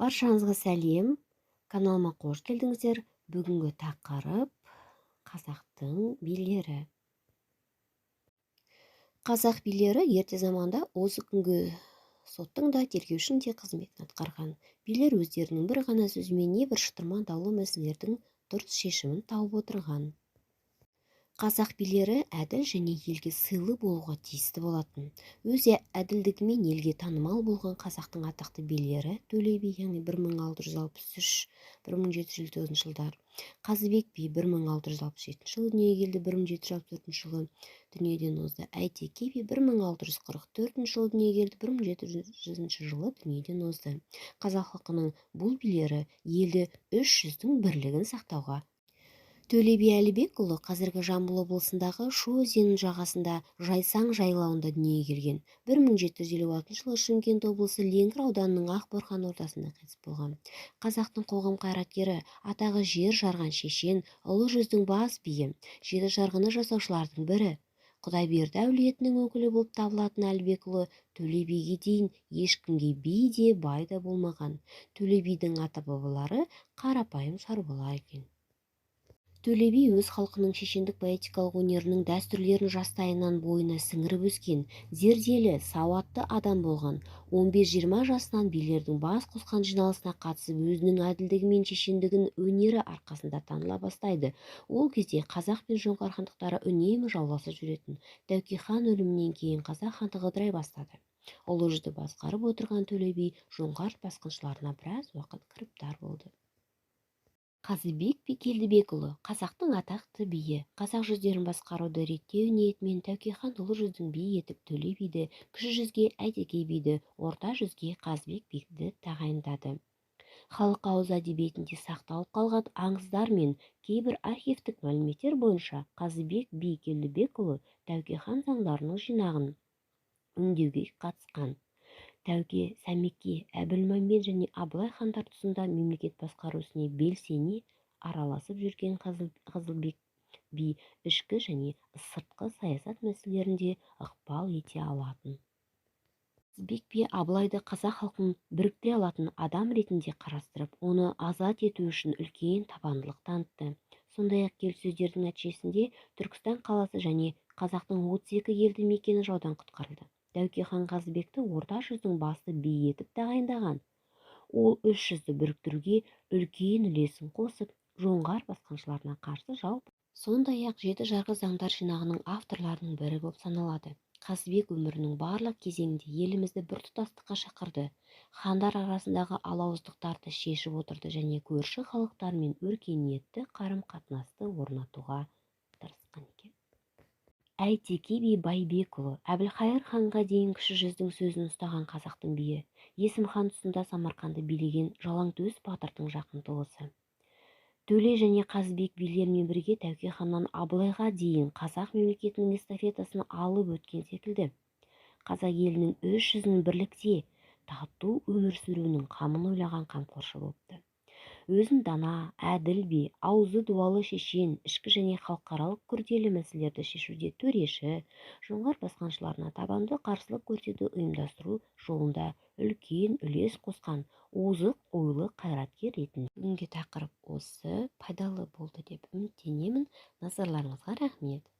Баршаңызға сәлем, каналыма қош келдіңіздер. Бүгінгі тақырып қазақтың билері. Қазақ билері ерте заманда осы күнгі соттың да тергеушінің де қызметін атқарған. Билер өздерінің бір ғана сөзімен небір шытырман даулы мәселелердің дұрыс шешімін тауып отырған. Қазақ билері әділ және елге сыйлы болуға тиісті болатын. Өз әділдігімен елге танымал болған қазақтың атақты билері Төле би, яғни 1663-1754 жылдар. Қазыбек би 1667 жылы дүниеге келді, 1764 жылы дүниеден озды. Әйтеке би 1644 жылы дүниеге келді, 1700 жылы дүниеден озды. Қазақ халқының бұл билері елді 300-дің бірлігін сақтауға. Төле би Әлібекұлы қазіргі Жамбыл облысындағы Шу өзенінің жағасында Жайсаң жайлауында дүниеге келген. 1756 жылы Шымкент облысы Ленгір ауданының Ақборхан ортасында қайтыс болған. Қазақтың қоғам қайраткері, атағы жер жарған шешен, ұлы жүздің бас биі, жеті жарғыны жасаушылардың бірі. Құдайберді әулетінің өкілі болып табылатын Әлібекұлы Төле биге дейін ешкімге би де бай да болмаған. Төле бидің ата-бабалары қарапайым шаруалар екен. Төле би өз халқының шешендік поэтикалық өнерінің дәстүрлерін жастайынан бойына сіңіріп өскен, зерделі, сауатты адам болған. 15-20 жасынан билердің бас қосқан жиналысына қатысып, өзінің әділдігі мен шешендігін өнері арқасында таныла бастайды. Ол кезде қазақ пен жоңғар хандықтары үнемі жауласып жүретін. Тәуке хан өлімінен кейін қазақ хандығы ыдырай бастады. Ұлы жүзді басқарып отырған Төле би жоңғар басқыншыларына біраз уақыт кіріптар болды. Қазыбек би Келдібекұлы қазақтың атақты биі. Қазақ жүздерін басқаруды реттеу ниетімен Тәуке хан ұлы жүздің би етіп Төле биді, кіші жүзге Әйтеке биді, орта жүзге Қазыбек биді тағайындады. Халық ауыз әдебиетінде сақталып қалған аңыздар мен кейбір архивтік мәліметтер бойынша Қазыбек би Келдібекұлы Тәуке хан заңдарының жинағын өңдеуге қатысқан. Тәуке, Сәмеке, Әбілмәмбет және Абылай хандар тұсында мемлекет басқару ісіне белсене араласып жүрген Қазыбек би ішкі және сыртқы саясат мәселелерінде ықпал ете алатын. Қазыбек би Абылайды қазақ халқын біріктіре алатын адам ретінде қарастырып, оны азат ету үшін үлкен табандылық танытты. Сондай-ақ келіссөздердің нәтижесінде Түркістан қаласы және қазақтың 32 елді мекені жаудан құтқарылды. Тәуке хан Қазыбекті орта жүздің басты би етіп тағайындаған. Ол 300-ді біріктіруге үлкен үлесін қосып, жоңғар басқыншыларына қарсы жау. Сондай-ақ жеті жарғы заңдар жинағының авторларының бірі болып саналады. Қазыбек өмірінің барлық кезеңінде елімізді біртұтастыққа шақырды. Хандар арасындағы алауыздықтарды шешіп отырды және көрші халықтармен өркениетті қарым-қатынасты орнатуға тырысқан екен. Әйтеке би Байбекұлы Әбілқайыр ханға дейін кіші жүздің сөзін ұстаған қазақтың биі. Есім хан тұсында Самарқанды билеген Жалаңтөс батырдың жақын туысы. Төле және Қазыбек билерімен бірге Тәуке ханнан Абылайға дейін қазақ мемлекетінің эстафетасын алып өткен секілді. Қазақ елінің 300-ның бірлікте тату өмір сүруінің қамын ойлаған қамқоршы болыпты. Өзін дана, әділ би, аузы дуалы шешен, ішкі және халықаралық күрделі мәселелерді шешуде төреші, жоңғар басқыншыларына табанды қарсылық көрсету ұйымдастыру жолында үлкен үлес қосқан озық ойлы қайраткер ретінде. Бүгінгі тақырып осы, пайдалы болды деп үміттенемін. Назарларыңызға рахмет.